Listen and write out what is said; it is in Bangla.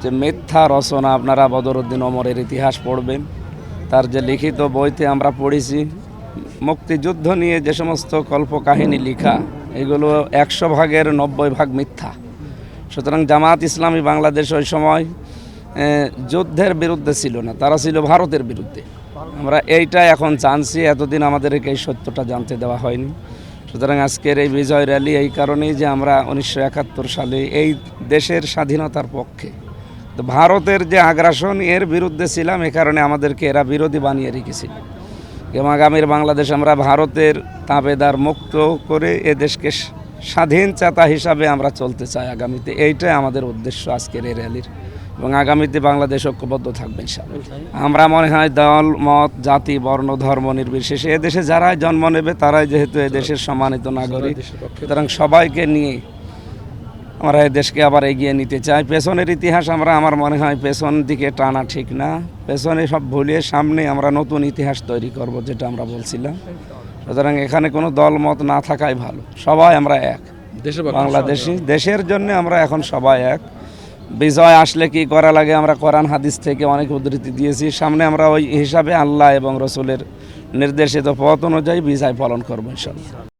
যে মিথ্যা রচনা। আপনারা বদরুদ্দিন ওমরের ইতিহাস পড়বেন, তার যে লিখিত বইতে আমরা পড়েছি মুক্তিযুদ্ধ নিয়ে যে সমস্ত কল্পকাহিনী লেখা, এগুলো 100 ভাগের 90 ভাগ মিথ্যা। সুতরাং জামাত ইসলামী বাংলাদেশ ওই সময় যুদ্ধের বিরুদ্ধে ছিল না, তারা ছিল ভারতের বিরুদ্ধে। আমরা এইটা এখন জানছি, এতদিন আমাদেরকে এই সত্যটা জানতে দেওয়া হয়নি। সুতরাং আজকের এই বিজয় র্যালি এই কারণেই যে আমরা 1971 সালে এই দেশের স্বাধীনতার পক্ষে, তো ভারতের যে আগ্রাসন এর বিরুদ্ধে ছিলাম, এ কারণে আমাদেরকে এরা বিরোধী বানিয়ে রেখেছিল। এবং আগামীর বাংলাদেশ আমরা ভারতের তাবেদার মুক্ত করে এ দেশকে স্বাধীন চেতা হিসাবে আমরা চলতে চাই আগামীতে। এইটাই আমাদের উদ্দেশ্য আজকের এই র্যালির। এবং আগামীতে বাংলাদেশ ঐক্যবদ্ধ থাকবে ইনশাআল্লাহ। আমরা মনে হয় দল মত জাতি বর্ণ ধর্ম নির্বিশেষে এদেশে যারাই জন্ম নেবে তারাই যেহেতু এদেশের সম্মানিত নাগরিক, সুতরাং সবাইকে নিয়ে আমরা এই দেশকে আবার এগিয়ে নিতে চাই। পেছনের ইতিহাস আমার মনে হয় পেছন দিকে টানা ঠিক না, পেছনে সব ভুলিয়ে সামনে আমরা নতুন ইতিহাস তৈরি করব, যেটা আমরা বলছিলাম। সুতরাং এখানে কোনো দল মত না থাকাই ভালো, সবাই আমরা এক বাংলাদেশি। দেশের জন্য আমরা এখন সবাই এক। বিজয় আসলে কি করা লাগে আমরা কোরআন হাদিস থেকে অনেক উদ্ধৃতি দিয়েছি, সামনে আমরা ওই হিসাবে আল্লাহ এবং রসুলের নির্দেশিত পথ অনুযায়ী বিজয় পালন করবো ইনশাআল্লাহ।